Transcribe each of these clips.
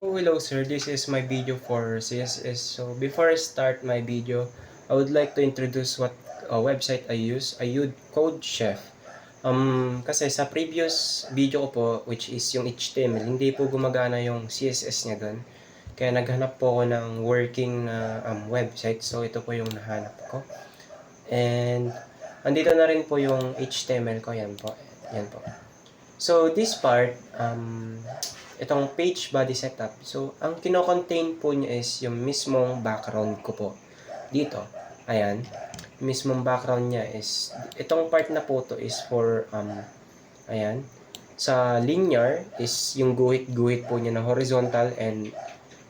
Hello sir, this is my video for CSS. So before I start my video, I would like to introduce what website I use. I use CodeChef. Kasi sa previous video ko po, which is yung HTML, hindi po gumagana yung CSS niya doon. Kaya naghanap po ako ng working na website. So ito po yung nahanap ko. And andito na rin po yung HTML ko. Yan po. Yan po. So this part, itong page body setup. So ang kino-contain po niya is yung mismong background ko po. Dito. Ayan. Mismong background niya is, itong part na po to is for, ayan. Sa linear is yung guhit-guhit po niya na horizontal and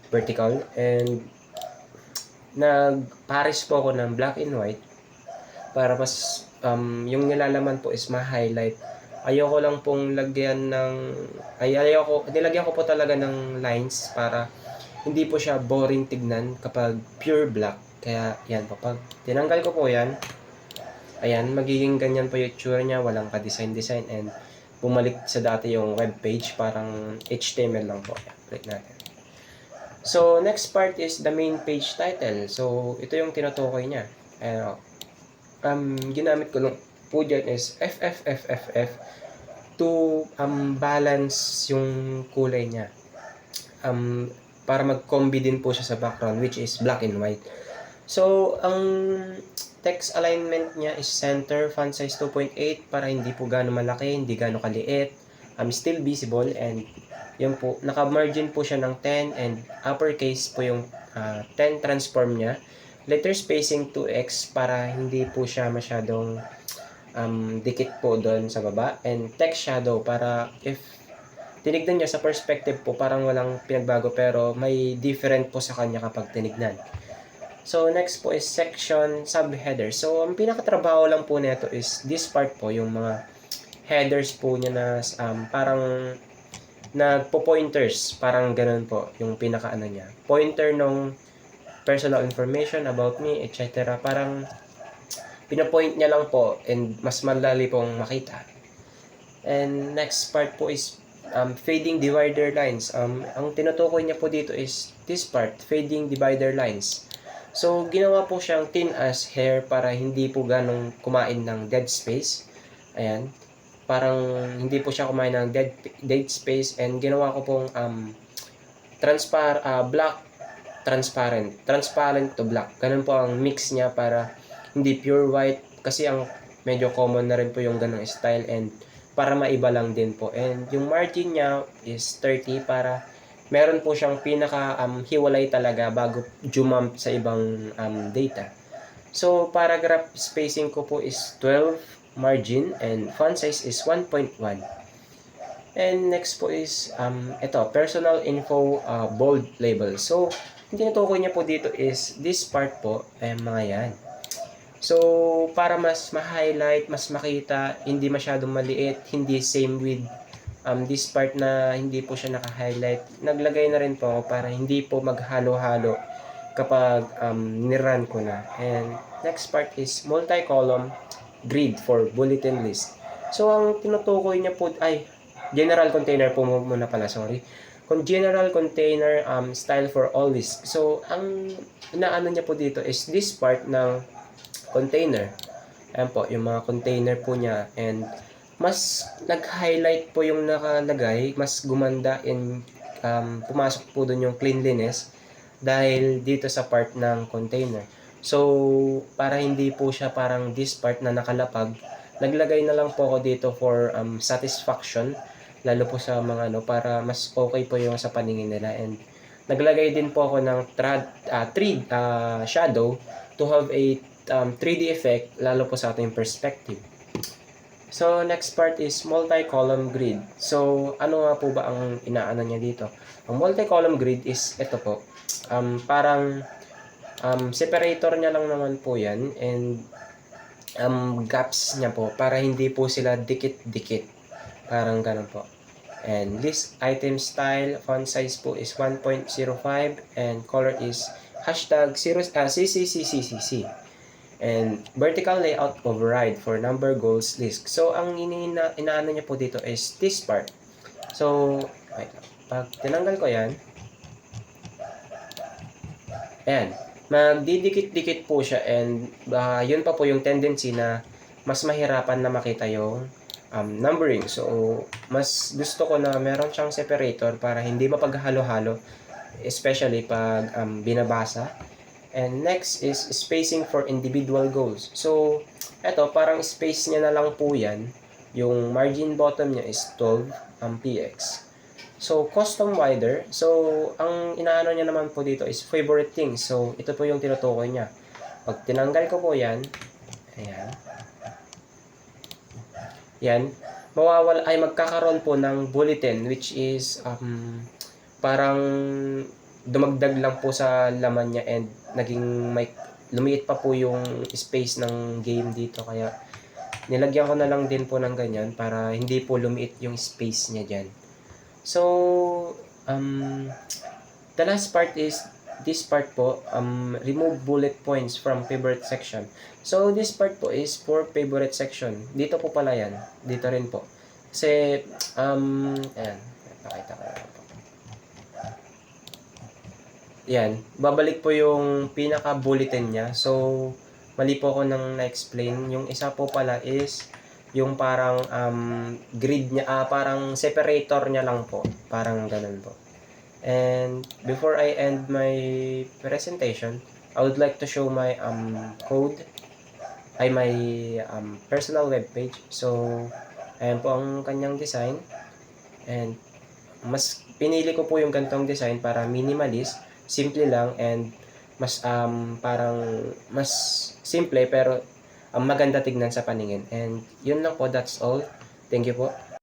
vertical. And nag-pares po ako ng black and white para mas yung nilalaman po is ma-highlight. Ayoko lang pong lagyan ng nilagyan ko po talaga ng lines para hindi po siya boring tignan kapag pure black. Kaya yan po, pag tinanggal ko po yan, ayan, magiging ganyan po yung itsura niya, walang ka-design and bumalik sa dati yung web page, parang HTML lang po. Ayan, click natin. So next part is the main page title. So ito yung tinutukoy niya. Ginamit ko lang po dyan is FFFFF to balance yung kulay niya. Para mag-combi din po siya sa background, which is black and white. So ang text alignment niya is center, font size 2.8 para hindi po gaano malaki, hindi gaano kaliit. Still visible, and yun po, naka-margin po siya ng 10 and uppercase po yung 10 transform niya. Letter spacing 2x para hindi po siya masyadong dikit po doon sa baba, and text shadow para if tinignan niya sa perspective po parang walang pinagbago pero may different po sa kanya kapag tinignan. So next po is section subheader. So ang pinakatrabaho lang po nito is this part po, yung mga headers po niya na parang nagpo-pointers, parang ganun po yung pinaka niya. Pointer nung personal information about me, etc. Parang pinapoint niya lang po and mas madali pong makita. And next part po is fading divider lines. Ang tinutukoy niya po dito is this part, fading divider lines. So ginawa po siyang thin as hair para hindi po ganong kumain ng dead space. Ayan. Parang hindi po siya kumain ng dead space, and ginawa ko pong black transparent to black. Ganun po ang mix niya para hindi pure white, kasi ang medyo common na rin po yung ganung style, and para maiba lang din po. And yung margin niya is 30 para meron po siyang pinaka hiwalay talaga bago jump sa ibang data. So paragraph spacing ko po is 12 margin and font size is 1.1. And next po is ito, personal info bold label. So yung tinutukoy niya po dito is this part po, mga yan. So para mas ma-highlight, mas makita, hindi masyadong maliit, hindi same with this part na hindi po siya naka-highlight. Naglagay na rin po ako para hindi po maghalo-halo kapag nirun ko na. And next part is multi-column grid for bulletin list. So ang tinutukoy niya po ay general container po muna pala, sorry. General container style for all list. So ang inaano niya po dito is this part ng container. Ayan po, yung mga container po niya, and mas nag-highlight po yung nakalagay, mas gumanda, and pumasok po doon yung cleanliness dahil dito sa part ng container. So para hindi po siya parang this part na nakalapag, naglagay na lang po ako dito for satisfaction, lalo po sa mga para mas okay po yung sa paningin nila. And naglagay din po ako ng 3D shadow to have a 3D effect, lalo po sa ating perspective. So next part is multi-column grid. So ano nga po ba ang inaano niya dito? Ang multi-column grid is ito po, parang separator niya lang naman po yan, and gaps niya po para hindi po sila dikit-dikit, parang ganun po. And list item style, font size po is 1.05 and color is #CCCCCC. And vertical layout override for number goals list. So ang inaano niya po dito is this part. So wait, pag tinanggal ko yan, Ayan, magdidikit-dikit po siya and yun pa po yung tendency na mas mahirapan na makita yung numbering. So, mas gusto ko na meron siyang separator para hindi mapaghalo-halo, especially pag binabasa. And next is spacing for individual goals. So, eto, parang space niya na lang po yan. Yung margin bottom niya is 12 px. So, custom wider. So, ang inaano niya naman po dito is favorite things. So, ito po yung tinutukoy niya. Pag tinanggal ko po yan, ayan, yan, magkakaroon po ng bulletin which is parang dumagdag lang po sa laman niya and naging lumiit pa po yung space ng game dito, kaya nilagyan ko na lang din po ng ganyan para hindi po lumiit yung space niya dyan. So, the last part is this part po, remove bullet points from favorite section. So, this part po is for favorite section. Dito po pala yan. Dito rin po. Kasi, ayan, pakita ko lang po. Yan, babalik po yung pinaka-bulletin niya. So, mali po ako nang na-explain. Yung isa po pala is yung parang grid niya, parang separator niya lang po. Parang ganun po. And before I end my presentation, I would like to show my code, my personal web page. So, ayan po ang kanyang design. And mas pinili ko po yung gantong design para minimalist, simple lang, and mas parang mas simple pero maganda tignan sa paningin. And yun lang po, that's all. Thank you po.